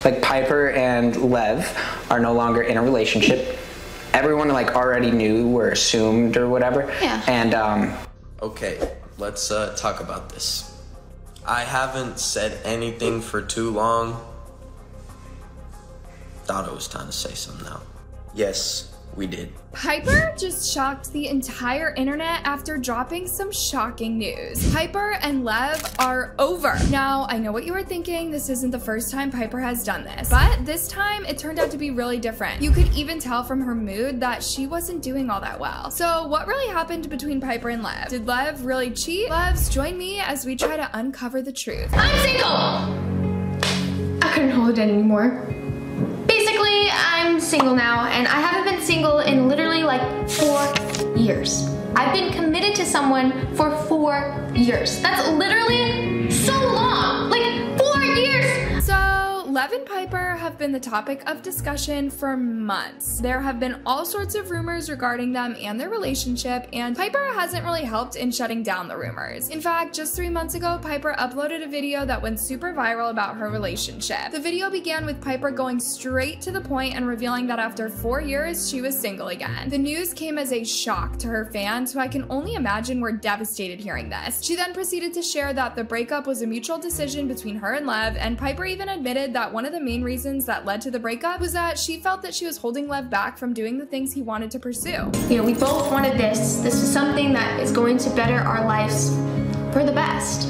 like Piper and Lev are no longer in a relationship. Everyone like already knew or assumed or whatever. Yeah. And okay, let's talk about this. I haven't said anything for too long. Thought it was time to say something now. Yes, we did. Piper just shocked the entire internet after dropping some shocking news. Piper and Lev are over. Now, I know what you were thinking. This isn't the first time Piper has done this, but this time it turned out to be really different. You could even tell from her mood that she wasn't doing all that well. So what really happened between Piper and Lev? Did Lev really cheat? Levs, join me as we try to uncover the truth. I'm single! I couldn't hold it anymore. Basically, I'm single now, and I haven't been single in literally like 4 years. I've been committed to someone for 4 years. That's literally so long, like 4 years. So, Lev and Piper have been the topic of discussion for months. There have been all sorts of rumors regarding them and their relationship, and Piper hasn't really helped in shutting down the rumors. In fact, just 3 months ago, Piper uploaded a video that went super viral about her relationship. The video began with Piper going straight to the point and revealing that after 4 years, she was single again. The news came as a shock to her fans, who I can only imagine were devastated hearing this. She then proceeded to share that the breakup was a mutual decision between her and Lev, and Piper even admitted that one of the main reasons that led to the breakup was that she felt that she was holding Lev back from doing the things he wanted to pursue. You know, we both wanted this. This is something that is going to better our lives for the best.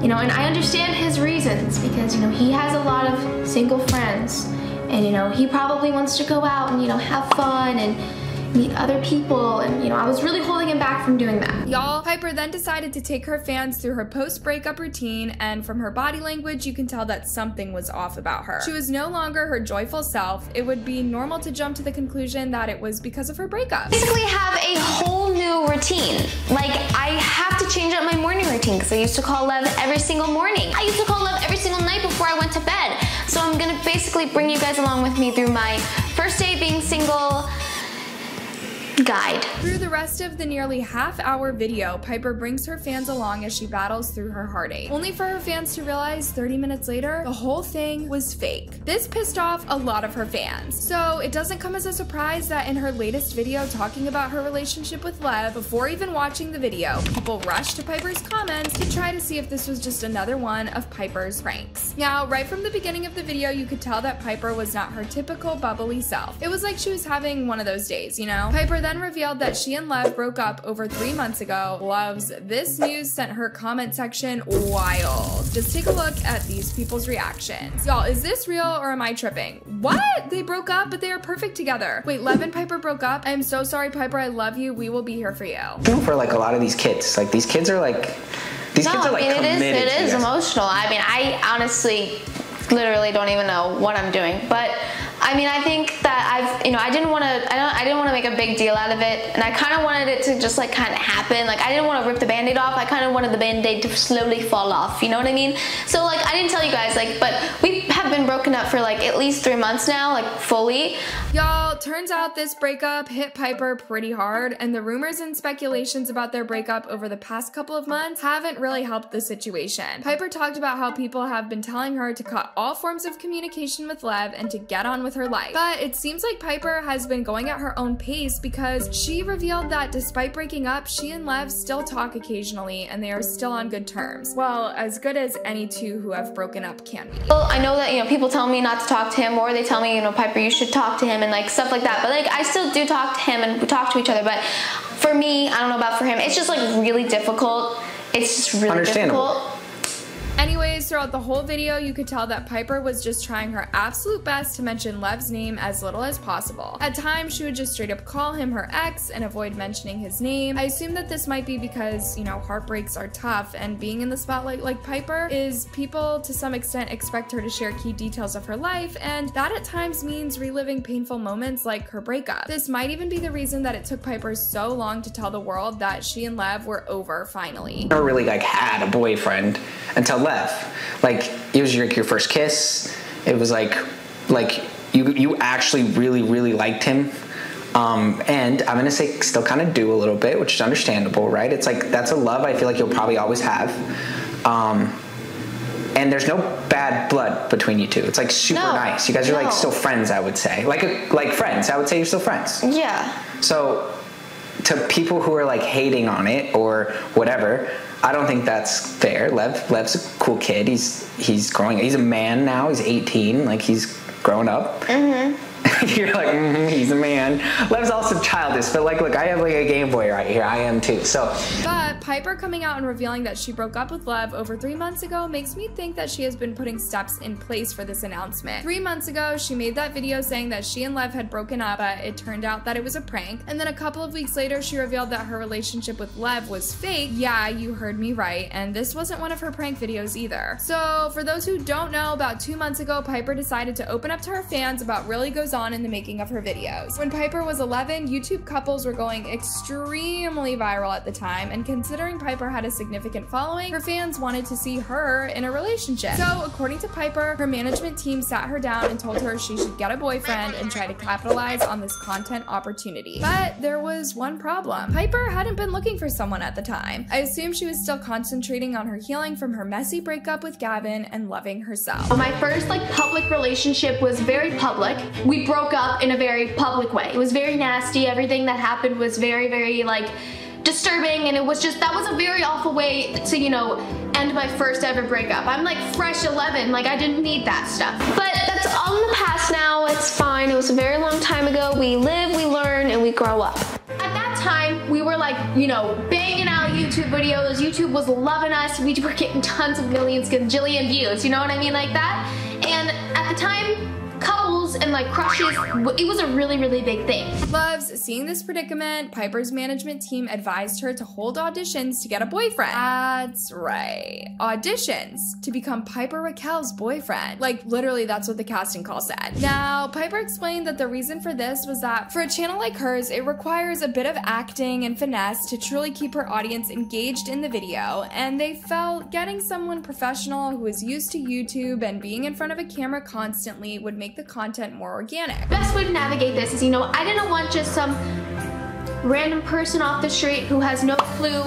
You know, and I understand his reasons because, you know, he has a lot of single friends and, you know, he probably wants to go out and, you know, have fun and meet other people, and you know, I was really holding him back from doing that. Y'all, Piper then decided to take her fans through her post-breakup routine, and from her body language, you can tell that something was off about her. She was no longer her joyful self. It would be normal to jump to the conclusion that it was because of her breakup. Basically have a whole new routine. Like, I have to change up my morning routine because I used to call Lev every single morning. I used to call Lev every single night before I went to bed. So I'm gonna basically bring you guys along with me through my first day being single guide. Through the rest of the nearly half-hour video, Piper brings her fans along as she battles through her heartache, only for her fans to realize 30 minutes later, the whole thing was fake. This pissed off a lot of her fans. So it doesn't come as a surprise that in her latest video talking about her relationship with Lev, before even watching the video, people rushed to Piper's comments to try to see if this was just another one of Piper's pranks. Now, right from the beginning of the video, you could tell that Piper was not her typical bubbly self. It was like she was having one of those days, you know? Piper then revealed that she and Lev broke up over 3 months ago. Loves, this news sent her comment section wild. Just take a look at these people's reactions. Y'all, is this real or am I tripping? What? They broke up, but they are perfect together. Wait, Lev and Piper broke up? I am so sorry, Piper. I love you. We will be here for you. You know, for like a lot of these kids, like these kids are like, kids are like committed. It is emotional. I mean, I honestly literally don't even know what I'm doing, but I mean, I think that I didn't want to make a big deal out of it, and I kind of wanted it to just like kind of happen. Like, I didn't want to rip the band-aid off. I kind of wanted the band-aid to slowly fall off, you know what I mean? So like, I didn't tell you guys, like, but we have been broken up for like at least 3 months now, like fully. Y'all, turns out this breakup hit Piper pretty hard, and the rumors and speculations about their breakup over the past couple of months haven't really helped the situation. Piper talked about how people have been telling her to cut all forms of communication with Lev and to get on with her life. But it seems like Piper has been going at her own pace because she revealed that despite breaking up, she and Lev still talk occasionally and they are still on good terms. Well, as good as any two who have broken up can be. Well, I know that, you know, people tell me not to talk to him, or they tell me, you know, Piper, you should talk to him and like stuff like that. But like, I still do talk to him and we talk to each other. But for me, I don't know about for him, it's just like really difficult. It's just really difficult. Anyways, throughout the whole video, you could tell that Piper was just trying her absolute best to mention Lev's name as little as possible. At times, she would just straight up call him her ex and avoid mentioning his name. I assume that this might be because, you know, heartbreaks are tough, and being in the spotlight like Piper is people to some extent expect her to share key details of her life, and that at times means reliving painful moments like her breakup. This might even be the reason that it took Piper so long to tell the world that she and Lev were over finally. Never really like had a boyfriend until Lev. Like, it was your first kiss. It was like you actually really liked him. And I'm gonna say still kind of do a little bit, which is understandable, right? It's like, that's a love I feel like you'll probably always have. and there's no bad blood between you two. It's like super nice. You guys are like still friends, I would say. Like friends. I would say you're still friends. Yeah. So to people who are like hating on it or whatever, I don't think that's fair. Lev's a cool kid. He's growing. He's a man now. He's 18. Like he's grown up. Mm-hmm. You're like, he's a man. Lev's also childish, but like, look, I have like a Game Boy right here. I am too. So, but Piper coming out and revealing that she broke up with Lev over 3 months ago makes me think that she has been putting steps in place for this announcement. 3 months ago, she made that video saying that she and Lev had broken up, but it turned out that it was a prank. And then a couple of weeks later, she revealed that her relationship with Lev was fake. Yeah, you heard me right. And this wasn't one of her prank videos either. So for those who don't know, about 2 months ago, Piper decided to open up to her fans about what really goes on in the making of her videos. When Piper was 11, YouTube couples were going extremely viral at the time, and considering Piper had a significant following, her fans wanted to see her in a relationship. So according to Piper, her management team sat her down and told her she should get a boyfriend and try to capitalize on this content opportunity. But there was one problem. Piper hadn't been looking for someone at the time. I assume she was still concentrating on her healing from her messy breakup with Gavin and loving herself. My first public relationship was very public. We broke up in a very public way. It was very nasty. Everything that happened was very, very disturbing, and it was just, that was a very awful way to, end my first ever breakup. I'm fresh 11, I didn't need that stuff. But that's all in the past now. It's fine. It was a very long time ago. We live, we learn, and we grow up. At that time, we were banging out YouTube videos. YouTube was loving us. We were getting tons of millions, gajillion views, you know what I mean, like that? And at the time, couples and crushes, it was a really, really big thing. Luvs, seeing this predicament, Piper's management team advised her to hold auditions to get a boyfriend. That's right. Auditions to become Piper Rockelle's boyfriend. Literally, that's what the casting call said. Now, Piper explained that the reason for this was that for a channel like hers, it requires a bit of acting and finesse to truly keep her audience engaged in the video, and they felt getting someone professional who is used to YouTube and being in front of a camera constantly would make the content more organic. Best way to navigate this is, I didn't want just some random person off the street who has no clue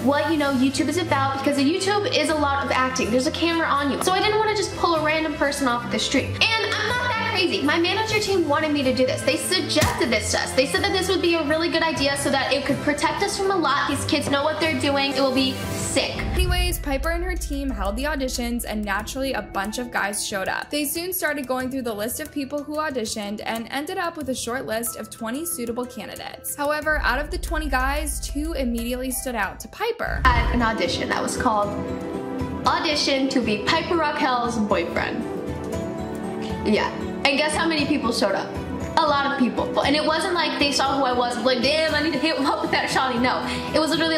what, YouTube is about, because YouTube is a lot of acting. There's a camera on you. So I didn't want to just pull a random person off the street. And I'm not that crazy. My manager team wanted me to do this. They suggested this to us. They said that this would be a really good idea so that it could protect us from a lot. These kids know what they're doing. It will be sick. Anyways, Piper and her team held the auditions, and naturally a bunch of guys showed up. They soon started going through the list of people who auditioned and ended up with a short list of 20 suitable candidates. However, out of the 20 guys, 2 immediately stood out to Piper. I had an audition that was called Audition to be Piper Rockelle's boyfriend. Yeah. And guess how many people showed up? A lot of people. And it wasn't like they saw who I was, damn, I need to hit him up with that shawty. No. It was literally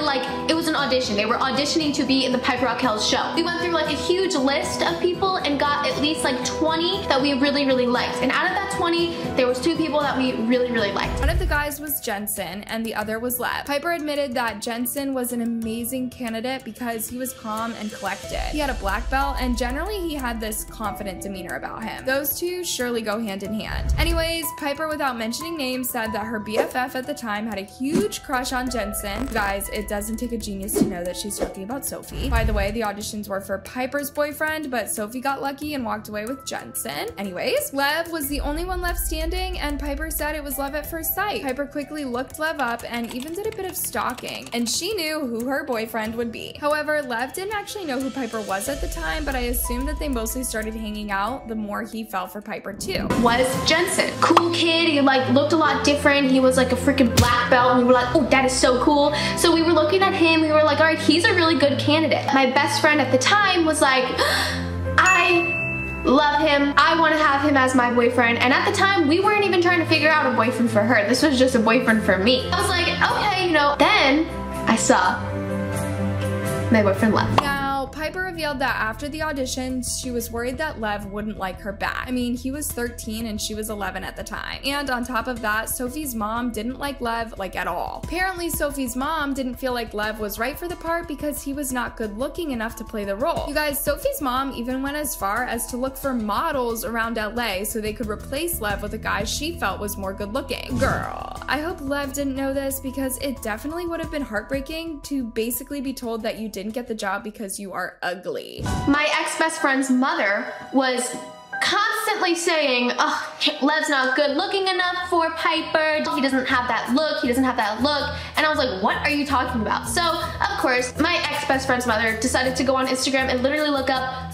it was an audition. They were auditioning to be in the Piper Rockelle's show. We went through a huge list of people and got at least 20 that we really, really liked. And out of that 20, there was 2 people that we really, really liked. One of the guys was Jensen and the other was Lev. Piper admitted that Jensen was an amazing candidate because he was calm and collected. He had a black belt, and generally he had this confident demeanor about him. Those 2 surely go hand in hand. Anyways, Piper, without mentioning names, said that her BFF at the time had a huge crush on Jensen. Guys, it doesn't take a genius to know that she's talking about Sophie. By the way, the auditions were for Piper's boyfriend, but Sophie got lucky and walked away with Jensen. Anyways, Lev was the only one left standing, and Piper said it was love at first sight. Piper quickly looked Lev up and even did a bit of stalking, and she knew who her boyfriend would be. However, Lev didn't actually know who Piper was at the time, but I assumed that they mostly started hanging out the more he fell for Piper too. Was Jensen. Cool kid, he looked a lot different. He was a freaking black belt, and we were like, oh, that is so cool. So we were looking at him, we were like, all right, he's a really good candidate. My best friend at the time was like, I love him. I want to have him as my boyfriend. And at the time, we weren't even trying to figure out a boyfriend for her. This was just a boyfriend for me. I was like, okay, Then I saw my boyfriend left. Now, Piper revealed that after the auditions, she was worried that Lev wouldn't like her back. I mean, he was 13 and she was 11 at the time. And on top of that, Sophie's mom didn't like Lev at all. Apparently, Sophie's mom didn't feel like Lev was right for the part because he was not good looking enough to play the role. You guys, Sophie's mom even went as far as to look for models around LA so they could replace Lev with a guy she felt was more good looking. Girl, I hope Lev didn't know this because it definitely would have been heartbreaking to basically be told that you didn't get the job because you are ugly. My ex-best friend's mother was constantly saying, oh, Lev's not good looking enough for Piper. He doesn't have that look. He doesn't have that look. And I was like, what are you talking about? So, of course, my ex-best friend's mother decided to go on Instagram and literally look up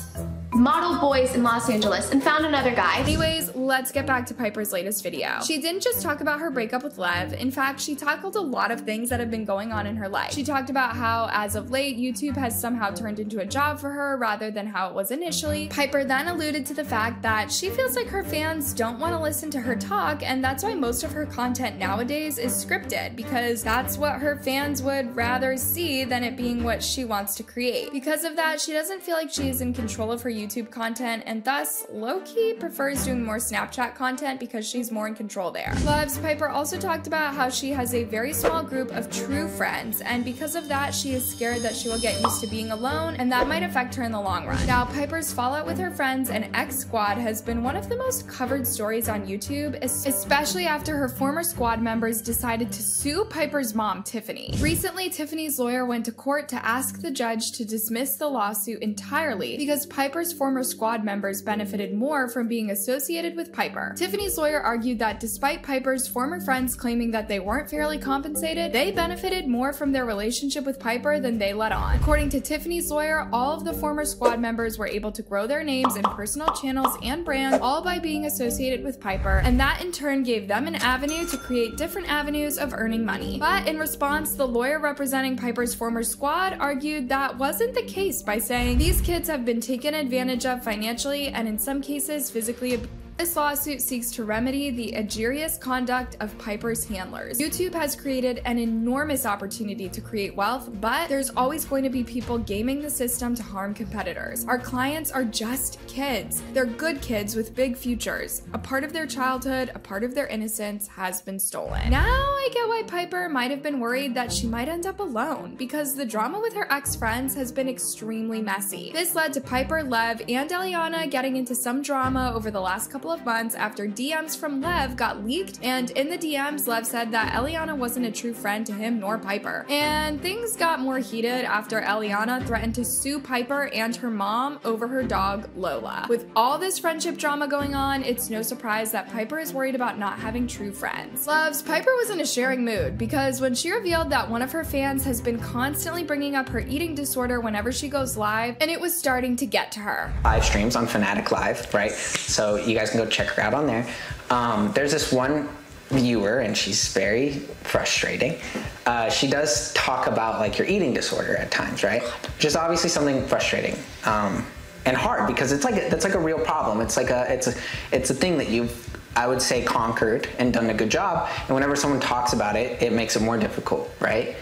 model boys in Los Angeles and found another guy. Anyways, let's get back to Piper's latest video. She didn't just talk about her breakup with Lev. In fact, she tackled a lot of things that have been going on in her life. She talked about how, as of late, YouTube has somehow turned into a job for her rather than how it was initially. Piper then alluded to the fact that she feels like her fans don't want to listen to her talk, and that's why most of her content nowadays is scripted, because that's what her fans would rather see than it being what she wants to create. Because of that, she doesn't feel like she is in control of her YouTube content, and thus low-key prefers doing more Snapchat content because she's more in control there. Luvs, Piper also talked about how she has a very small group of true friends, and because of that, she is scared that she will get used to being alone, and that might affect her in the long run. Now, Piper's fallout with her friends and ex-squad has been one of the most covered stories on YouTube, especially after her former squad members decided to sue Piper's mom, Tiffany. Recently, Tiffany's lawyer went to court to ask the judge to dismiss the lawsuit entirely because Piper's former squad members benefited more from being associated with Piper. Tiffany's lawyer argued that despite Piper's former friends claiming that they weren't fairly compensated, they benefited more from their relationship with Piper than they let on. According to Tiffany's lawyer, all of the former squad members were able to grow their names in personal channels and brands, all by being associated with Piper, and that in turn gave them an avenue to create different avenues of earning money. But in response, the lawyer representing Piper's former squad argued that wasn't the case by saying these kids have been taken advantage of financially and in some cases physically. This lawsuit seeks to remedy the egregious conduct of Piper's handlers. YouTube has created an enormous opportunity to create wealth, but there's always going to be people gaming the system to harm competitors. Our clients are just kids. They're good kids with big futures. A part of their childhood, a part of their innocence has been stolen. Now I get why Piper might have been worried that she might end up alone, because the drama with her ex-friends has been extremely messy. This led to Piper, Lev, and Eliana getting into some drama over the last couple of months after DMs from Lev got leaked, and in the DMs, Lev said that Eliana wasn't a true friend to him nor Piper. And things got more heated after Eliana threatened to sue Piper and her mom over her dog, Lola. With all this friendship drama going on, it's no surprise that Piper is worried about not having true friends. Luvs, Piper was in a sharing mood because when she revealed that one of her fans has been constantly bringing up her eating disorder whenever she goes live, and it was starting to get to her. Live streams on Fanatic Live, right? So you guys can go check her out on there. There's this one viewer, and she's very frustrating. She does talk about like your eating disorder at times, right? Which is obviously something frustrating and hard because it's like that's like a real problem. It's like it's a thing that you've, I would say, conquered and done a good job. And whenever someone talks about it, it makes it more difficult, right?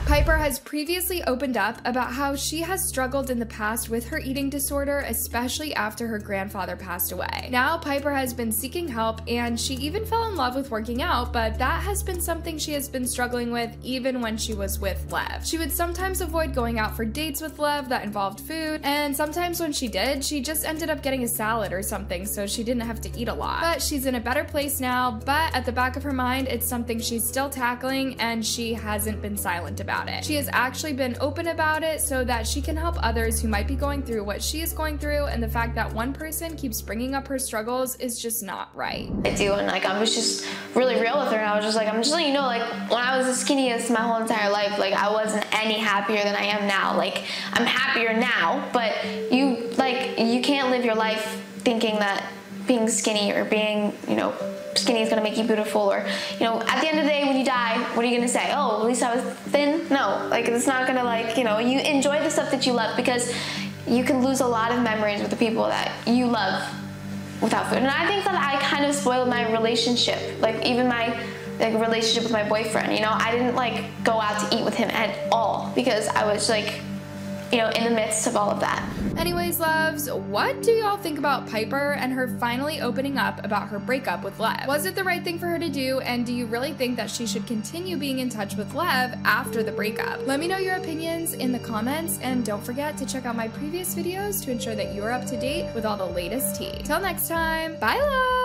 Piper has previously opened up about how she has struggled in the past with her eating disorder, especially after her grandfather passed away. Now, Piper has been seeking help, and she even fell in love with working out, but that has been something she has been struggling with even when she was with Lev. She would sometimes avoid going out for dates with Lev that involved food, and sometimes when she did, she just ended up getting a salad or something so she didn't have to eat a lot. But she's in a better place now, but at the back of her mind, it's something she's still tackling, and she hasn't been silent about it. She has actually been open about it so that she can help others who might be going through what she is going through, and the fact that one person keeps bringing up her struggles is just not right. I do, and like I was just really real with her, and I was just like, I'm just letting you know, like when I was the skinniest my whole entire life, like I wasn't any happier than I am now. Like I'm happier now, but you can't live your life thinking that being skinny or being, skinny is gonna make you beautiful, or, at the end of the day when you die, what are you gonna say? Oh, at least I was thin? No, like it's not gonna you enjoy the stuff that you love, because you can lose a lot of memories with the people that you love without food. And I think that I kind of spoiled my relationship, like even my relationship with my boyfriend. I didn't go out to eat with him at all because I was in the midst of all of that. Anyways, loves, what do y'all think about Piper and her finally opening up about her breakup with Lev? Was it the right thing for her to do, and do you really think that she should continue being in touch with Lev after the breakup? Let me know your opinions in the comments, and don't forget to check out my previous videos to ensure that you're up to date with all the latest tea. Till next time, bye love!